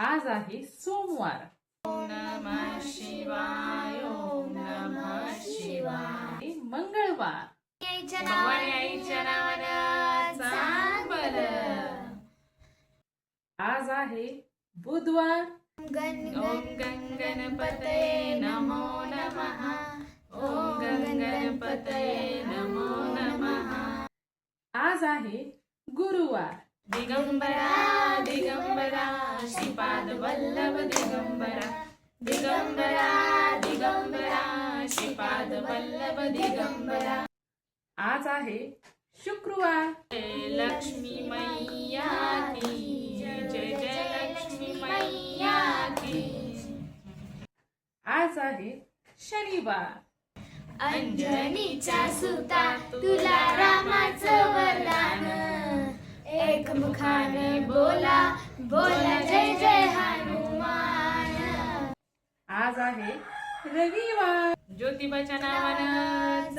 आज आहे सोमवार. ओम नमः शिवाय. ओम नमः शिवाय. मंगळवार. भवानी आईच्या नावानं सांग बरं. आज आहे बुधवार. ओम गणपतये नमो नमः. ओम गणपतये नमो नमः. आज आहे गुरुवार. दिगंबरा दिगंबरा श्रीपाद वल्लभ दिगंबरा. दिगंबरा दिगंबरा श्रीपाद वल्लभ दिगंबरा. आज आहे शुक्रवार. लक्ष्मी मैया की जय. जय लक्ष्मी मैया की. आज आहे शनिवार. अंजनीचा सुता तुला रामाचं वरदान. एकमुखाने बोला बोला जय जय हनुमान. आज आहे रविवार. ज्योतिबाच्या नावानं